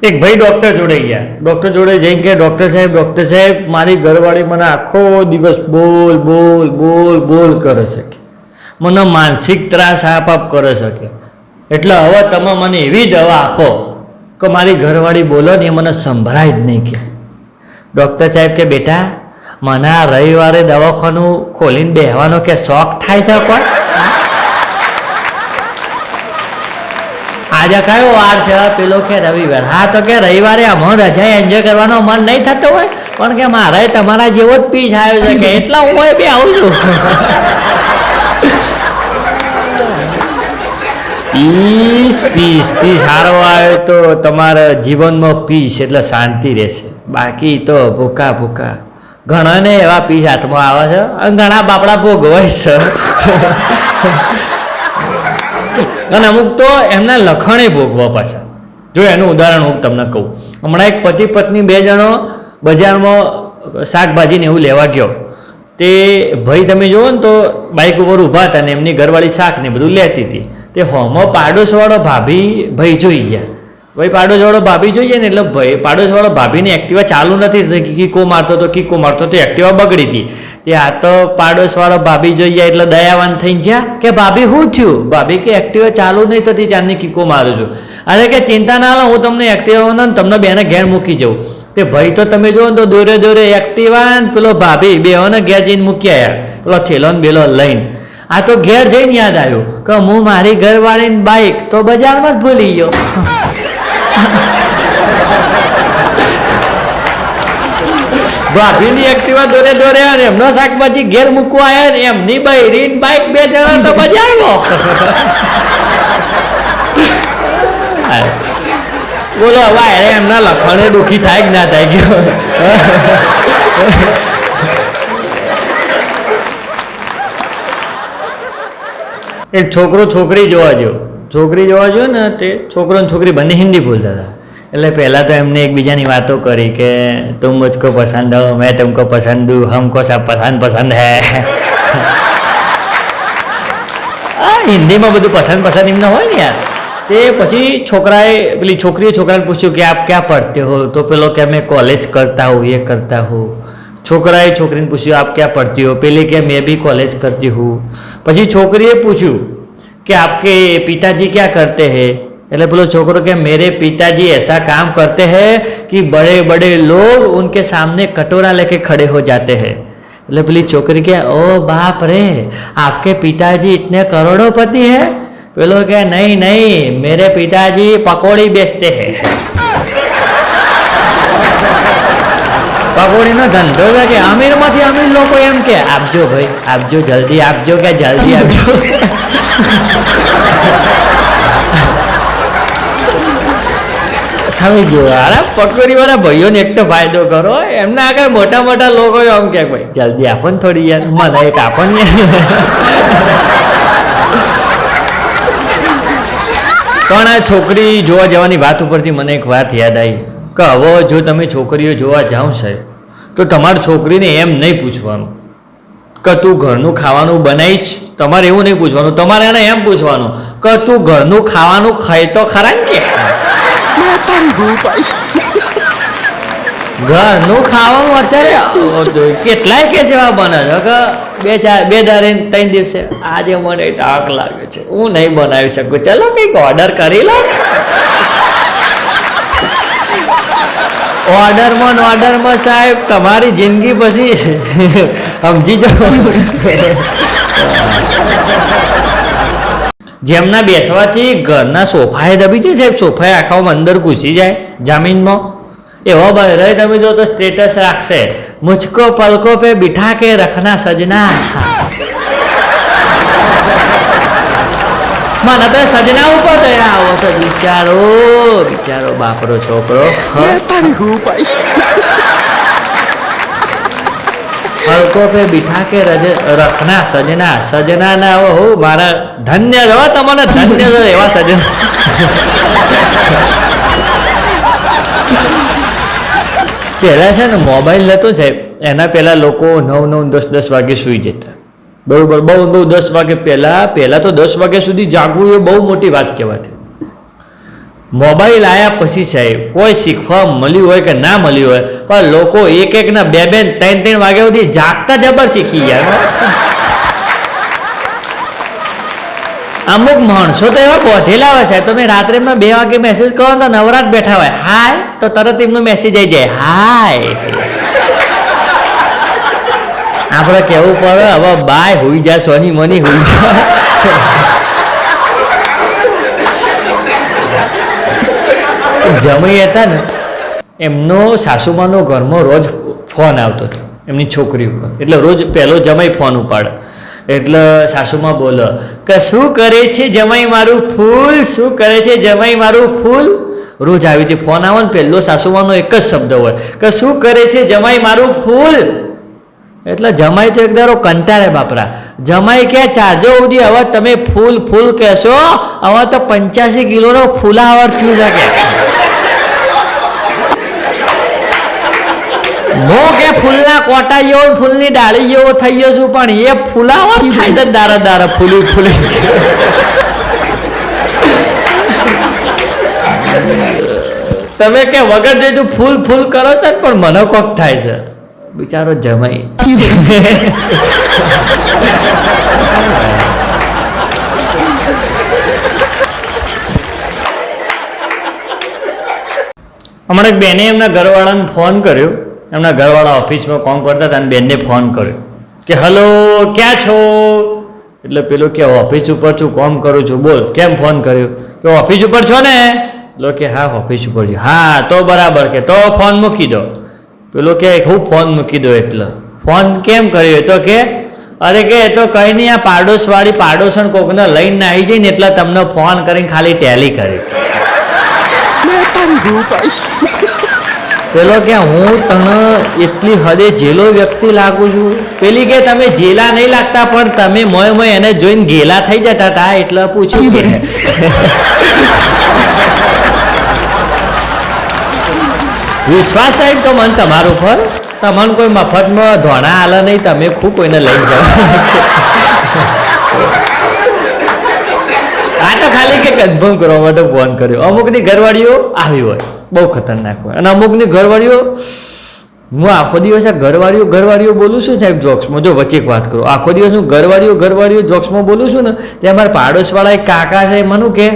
એક ભાઈ ડૉક્ટર જોડે ગયા. ડૉક્ટર જોડે જઈને કે ડૉક્ટર સાહેબ મારી ઘરવાળી મને આખો દિવસ બોલ બોલ બોલ બોલ કરે છે, મને માનસિક ત્રાસ આપ કરે છે, એટલે હવે તમે મને એવી દવા આપો કે મારી ઘરવાળી બોલો ને એ મને સંભળાય જ નહીં. કે ડૉક્ટર સાહેબ કે બેટા મને આ રવિવારે દવાખાનું ખોલીને બેસવાનો કે શોખ થાય છે, પણ આજે કયો વાર છે? પેલો કે રવિવાર. હા તો કે રવિવારે આમાં રજા એન્જોય કરવાનો મન નહીં થતો હોય, પણ કે મારે તમારા જેવો જ પીસ આવ્યો છે કે એટલા હું બી આવું છું. પીસ પીસ પીસ સારો આવે તો તમારા જીવનમાં પીસ એટલે શાંતિ રહેશે, બાકી તો ભૂકા ભૂકા. ઘણાને એવા પીસ હાથમાં આવે છે અને ઘણા બાપડા ભોગવાય છે. અને અમુક તો એમના લખણે ભોગવા પાછા. જો એનું ઉદાહરણ હું તમને કહું, હમણાં એક પતિ પત્ની બે જણો બજારમાં શાકભાજીને એવું લેવા ગયો. તે ભાઈ તમે જુઓ ને તો બાઇક ઉપર ઊભા હતા ને એમની ઘરવાળી શાક ને બધું લેતી હતી. તે હોમો પાડોશવાળો ભાઈ જોઈ ગયા. ભાઈ પાડોશવાળો ભાભી જોઈએ ને એટલે ભાઈ પાડોશવાળો ભાભીની એક્ટિવા ચાલુ નથી, કીકો મારતો તો એક્ટિવા બગડી હતી. તે આ તો પાડોશવાળો ભાભી જોઈએ એટલે દયાવાન થઈને ગયા કે ભાભી શું થયું? ભાભી કે એક્ટિવા ચાલુ નહીં થતી, ચાંદની કીકો મારું છું. અરે કે ચિંતા ના લો, હું તમને એક્ટિવા તમને બેને ઘેર મૂકી જાઉં. તે ભાઈ તો તમે જુઓ ને તો દોરે એક્ટિવા પેલો ભાભી બેઓને ઘેર જઈને મૂકી આવ્યા, પેલો થેલો ને બેલો લઈને. આ તો ઘેર જઈને યાદ આવ્યું કે હું મારી ઘરવાળીની બાઇક તો બજારમાં જ ભૂલી ગયો. ભાભીની એક્ટિવા દોરે અને એમનો શાકભાજી ઘેર મૂકવા આવ્યા ને એમની બૈરીન બાઇક બે જણા તો બજારમાં. બોલો હવે એમના લખણે દુઃખી થાય કે ના થાય ગયો. એક છોકરો છોકરી જોવા ગયો ને તે છોકરો ને છોકરી બંને હિન્દી બોલતા હતા. એટલે પહેલાં તો એમને એકબીજાની વાતો કરી કે તુમ મુझको પસંદ હો, મેં તુમકો પસંદ હूँ, हमको सब પસંદ હૈ. હિન્દીમાં બધું પસંદ એમને હોય ને યાર. તે પછી પેલી છોકરીએ છોકરાને પૂછ્યું કે આપ ક્યાં પડતે હો? તો પેલો કે મેં કોલેજ કરતા હું, ये करता हूँ. છોકરાએ છોકરીને પૂછ્યું આપ ક્યાં પડતી હો? પેલી કે મેં भी कॉलेज करती हूँ. પછી છોકરીએ પૂછ્યું કે आपके पिताजी क्या करते हैं? એટલે પેલો છોકરો કે मेरे पिताजी ऐसा काम करते हैं कि बड़े बड़े लोग उनके सामने कटोरा लेके खड़े हो जाते हैं. એટલે પેલી છોકરી કે ओ बाप रे, आपके पिताजी इतने करोड़ोपति हैं? પેલો કે नहीं, मेरे पिताजी पकौड़ी बेचते हैं. પકોડીનો ધંધો છે કે અમીરમાંથી અમીર લોકો એમ કે આપજો ભાઈ, આપજો, જલ્દી આપજો, કે જલ્દી આપજો. તમે જો અરે પકોડીવાળા ભાઈઓને એક તો ફાયદો કરો, એમના આગળ મોટા મોટા લોકો એમ કે ભાઈ જલ્દી આપો ને થોડી યાર, મને એક આપો ને. પણ આ છોકરી જોવા જવાની વાત ઉપરથી મને એક વાત યાદ આવી કે હવે જો તમે છોકરીઓ જોવા જાઓ સાહેબ તો તમારી છોકરીને એમ નહીં પૂછવાનું કે તું ઘરનું ખાવાનું બનાવીશ. તમારે એવું નહીં પૂછવાનું, તમારે એને એમ પૂછવાનું કે તું ઘરનું ખાવાનું ખાય તો ખરા ને. કે ઘરનું ખાવાનું અત્યારે કેટલાય કેસ એવા બને છે કે બે દાડે 3 દિવસે આજે મને તાક લાગે છે, હું નહીં બનાવી શકું, ચલો કંઈક ઓર્ડર કરી લો. ઓર્ડરમાં સાહેબ તમારી જિંદગી પછી સમજી જાઓ. જેમના બેસવાથી ઘરના સોફાએ દબી જાય સાહેબ, સોફાએ આખામાં અંદર ઘૂસી જાય જમીનમાં, એવો બહેરાય તમે જો તો સ્ટેટસ રાખશે મુझको पलकों पे बिठा के रखना सजना. મને તો સજના ઉપર દયા આવો છે. બિચારો બાપરો છોકરો. પલકો પે બિઠા કે રખના સજના ના હો મારા ધન્ય જો તમને ધન્ય જો એવા સજના. પહેલા છે ને મોબાઈલ લેતો છે એના પહેલા લોકો 9, 10 વાગે સુઈ જતા. બરોબર, બહુ 10 વાગે પહેલા તો 10 વાગ્યા સુધી જાગવું એ બહુ મોટી વાત કહેવાતી. મોબાઈલ આવ્યા પછી સાહેબ કોઈ શીખવા મળ્યું હોય કે ના મળ્યું હોય, પણ લોકો એક એક ના બે બે 3 વાગ્યા સુધી જાગતા જબર શીખી ગયા. અમુક માણસો તો એવા બોધેલા હોય સાહેબ, તમે રાત્રે 2 વાગે મેસેજ કરો તો નવરાત બેઠા હોય, હાય તો તરત એમનો મેસેજ આવી જાય, હાય. આપણે કેવું પડે હવે બાય હોઈ જાય, સોની મની હોઈ જાય. જમાઈ હતા ને એમનો સાસુમાનો ઘરમાં રોજ ફોન આવતો હતો એમની છોકરી ઉપર, એટલે રોજ પહેલો જમાઈ ફોન ઉપાડે, એટલે સાસુમાં બોલે કે શું કરે છે જમાઈ મારું ફૂલ, શું કરે છે જમાઈ મારું ફૂલ. રોજ આવી રીતે ફોન આવે ને પહેલો સાસુમાનો એક જ શબ્દ હોય કે શું કરે છે જમાઈ મારું ફૂલ. એટલે જમાઈ તો એક દારો કંટાળે બાપરા, જમાઈ કે ચારજો સુધી હવે તમે ફૂલ ફૂલ કહેશો, હવે તો 85 કિલોનો ફૂલાવર થયું છે કે મો કે ફૂલના કોટા જેવો ફૂલની ડાળી જેવો થઈ ગયો છું, પણ એ ફૂલાવર થાય છે દારા દારા ફૂલી ફૂલી. તમે કે વગર જોઈતું ફૂલ ફૂલ કરો છો પણ મને કોક થાય છે બિચારો જમાઈ. હમણાં એક બેને એમના ઘરવાળાને ફોન કર્યો, એમના ઘરવાળા ઓફિસમાં કામ કરતા હતા અને બેનને ફોન કર્યો કે હલો ક્યાં છો, એટલે પેલો કે ઓફિસ ઉપર છું, કામ કરું છું, બોલ કેમ ફોન કર્યો, કે ઓફિસ ઉપર છો ને, પેલો કે હા ઓફિસ ઉપર છું, હા તો બરાબર, કે તો ફોન મૂકી દો. પેલો કે હું ફોન મૂકી દો, એટલે ફોન કેમ કર્યો, તો કે અરે કે એ તો કઈ નહીં, આ પાડોશવાળી પાડોશન કોકને લઈને આવી જાય ને એટલે તમને ફોન કરીને ખાલી ટેલી કરી. પેલો કે હું તને એટલી હદે જેલો વ્યક્તિ લાગુ છું, પેલી કે તમે જેલા નહીં લાગતા પણ તમે મોય મોય એને જોઈને ગેલા થઈ જતા હતા, એટલે પૂછ્યું કે વિશ્વાસ સાહેબ તો મને તમારું પર, તમને કોઈ મફતમાં ધોણા હાલે નહીં, તમે ખૂબ કોઈને લઈ જાઓ. આ તો ખાલી કે કન્ફર્મ કરવા માટે ફોન કર્યો. અમુકની ઘરવાળીઓ આવી હોય બહુ ખતરનાક હોય, અને અમુકની ઘરવાળીઓ, હું આખો દિવસ આ ઘરવાળીઓ બોલું છું સાહેબ જોક્સમાં, જો વચ્ચે એક વાત કરું, આખો દિવસ હું ઘરવાળીઓ જોક્સમાં બોલું છું ને, તે અમારા પાડોશવાળા એક કાકા છે મને કે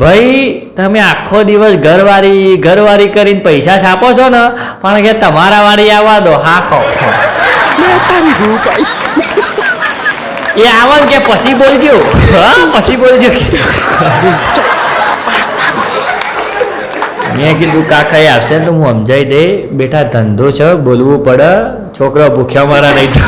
ભાઈ તમે આખો દિવસ ઘરવાળી કરીને પૈસા છાપો છો ને, પણ કે તમારા વાળી આવવા દો હાખો. એ આવન કે પછી બોલજો, હા પછી બોલજો. મેં કીધું કાકા એ આવશે તો હું સમજાઈ દે, બેટા ધંધો છે બોલવું પડે, છોકરા ભૂખ્યા મારા નહીં તો.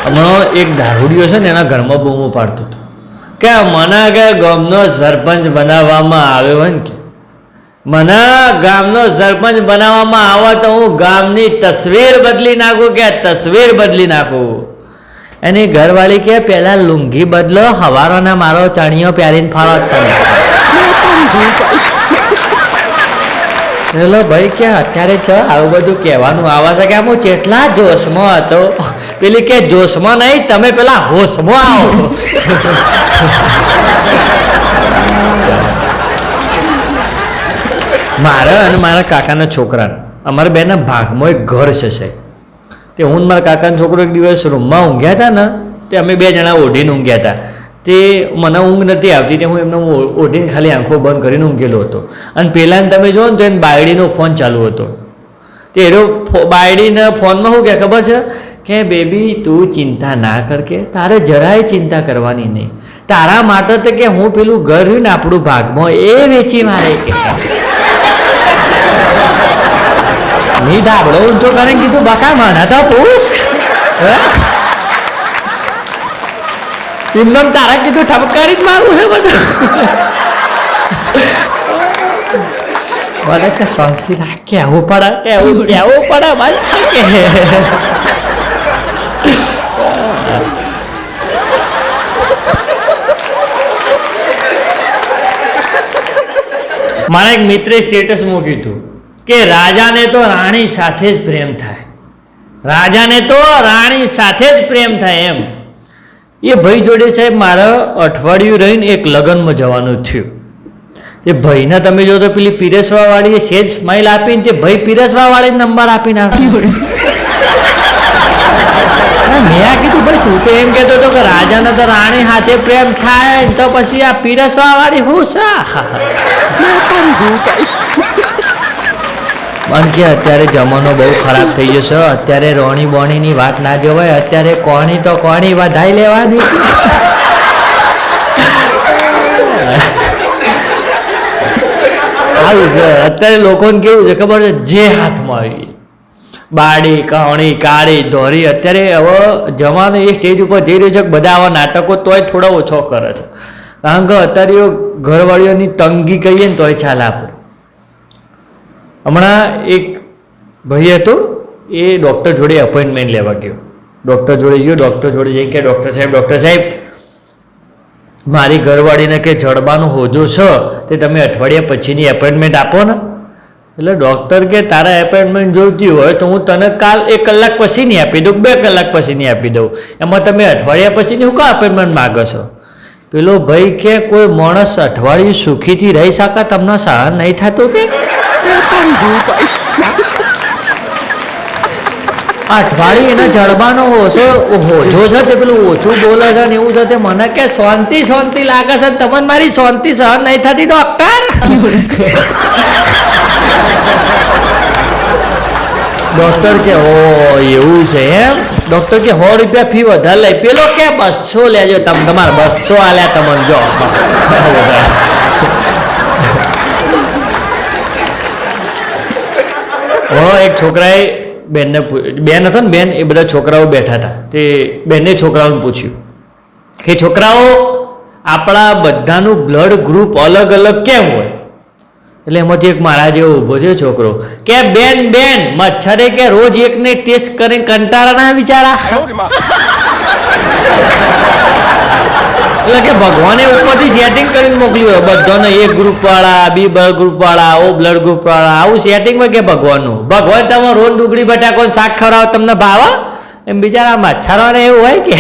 હમણાં એક દારૂડિયો છે ને એના ઘરમાં બૂમો પાડતો હતો કે મને કે ગામનો સરપંચ બનાવવામાં આવ્યો હોય ને, કે મને ગામનો સરપંચ બનાવવામાં આવે તો હું ગામની તસવીર બદલી નાખું, કે તસવીર બદલી નાખું. એની ઘરવાળી કે પેલા લુંગી બદલો, હવારોના મારો ચણિયો પહેરીને ફરો તમે. હેલો ભાઈ કે અત્યારે છે આવું બધું કહેવાનું આવે છે કે હું કેટલા જોશમાં હતો, પેલી કે જોશમાં નહીં તમે પેલા હોશમાં આવો. મારા અને મારા કાકાના છોકરાને અમારા બેના ભાગમાં એક ઘર છે સાહેબ, તે હું મારા કાકાનો છોકરો એક દિવસ રૂમમાં ઊંઘ્યા હતા ને, તે અમે 2 જણા ઓઢીને ઊંઘ્યા હતા, તે મને ઊંઘ નથી આવતી, તે હું એમને ઓઢીને ખાલી આંખો બંધ કરીને ઊંઘેલો હતો, અને પહેલાં તમે જુઓ ને તો એને બાયડીનો ફોન ચાલુ હતો, તે એનો બાયડીના ફોનમાં શું કે ખબર છે કે બેબી તું ચિંતા ના કર, કે તારે જરાય ચિંતા કરવાની નહીં, તારા માટે તો કે હું પેલું ઘર રહ્યું ને આપણું ભાગમાં એ વેચી મારે, કે મેં ધાબળો ઊંચો કરીને કીધું બકા મને તો પૂછ, એમને તારા કીધું ઠપકારી જ મારવું છે બધું. મને કે શાંતિ રાખ, કેવું પડે ભાઈ. મારા એક મિત્રે સ્ટેટસ મૂક્યું હતું કે રાજાને તો રાણી સાથે જ પ્રેમ થાય, રાજાને તો રાણી સાથે જ પ્રેમ થાય એમ. એ ભાઈ જોડે સાહેબ મારે અઠવાડિયું રહીને એક લગ્નમાં જવાનું થયું. તે ભાઈને તમે જો તો પેલી પીરસવા વાળી સેજ સ્માઇલ આપીને તે ભાઈ પીરસવા વાળી નંબર આપીને આપ્યો. મેં કીધું ભાઈ તું તો એમ કહેતો હતો કે રાજાને તો રાણી સાથે પ્રેમ થાય તો પછી આ પીરસવા વાળી હું સા કે અત્યારે જમાનો બહુ ખરાબ થઈ જશે. અત્યારે રોણી બોણીની વાત ના જોવાય. અત્યારે કોણી તો કોણી વધાઈ લેવાની. આવું છે અત્યારે લોકોને કેવું છે ખબર છે, જે હાથમાં આવી બાડી કહાણી કાળી ધોરી. અત્યારે હવે જમાનો એ સ્ટેજ ઉપર જઈ રહ્યો છે કે બધા આવા નાટકો તોય થોડા ઓછો કરે છે. કારણ કે અત્યારે ઘરવાળીઓની તંગી કહીએ ને તોય ચાલે આપણે. હમણાં એક ભાઈ હતો, એ ડૉક્ટર જોડે અપોઇન્ટમેન્ટ લેવા ગયો. ડૉક્ટર જોડે ગયો, ડૉક્ટર જોડે જઈ કે ડૉક્ટર સાહેબ મારી ઘરવાળીને કે જડબાનું હોજો છે તે તમે અઠવાડિયા પછીની એપોઇન્ટમેન્ટ આપો ને. એટલે ડૉક્ટર કે તારા એપોઇન્ટમેન્ટ જોઈતી હોય તો હું તને કાલ 1 કલાક પછીની આપી દઉં, 2 કલાક પછીની આપી દઉં. એમાં તમે અઠવાડિયા પછીની હું કાં એપોઇન્ટમેન્ટ માગો છો? પેલો ભાઈ કે કોઈ માણસ અઠવાડિયું સુખીથી રહી શકે તમને સહન નહીં થતું કે? અઠવાડિયું એના જડબાનો હોજો છે તે પેલું ઓછું બોલે છે ને એવું છે તે મને કે શાંતિ લાગે છે, તમને મારી શાંતિ સહન નહીં થતી ડૉક્ટર. ડૉક્ટર કે ઓ એવું છે એમ? ડૉક્ટર કે 100 રૂપિયા ફી વધારે લઈ. પેલો કે 200 લેજો તમે, તમારે 200 આલ્યા તમને જો. એક છોકરાએ બેન હતો ને, બેન એ બધા છોકરાઓ બેઠા હતા. તે બેને છોકરાઓને પૂછ્યું કે છોકરાઓ આપણા બધાનું બ્લડ ગ્રુપ અલગ અલગ કેમ હોય? એટલે એમાંથી એક મારા જેવો ઊભો થયો છોકરો કે બેન મચ્છરે કે રોજ એકને ટેસ્ટ કરીને કંટાળા ના બિચારા. એટલે કે ભગવાને ઉપરથી સેટિંગ કરીને મોકલ્યું હોય બધાને, એ ગ્રુપ વાળા, બી ગ્રુપ વાળા, ઓ બ્લડ ગ્રુપ વાળા, આવું સેટિંગ હોય કે ભગવાનનું. ભગવાન તમે રોજ ડુંગળી બટાકો શાક ખવડાવો તમને ભાવે? એમ બિચારા મચ્છરોને એવું હોય કે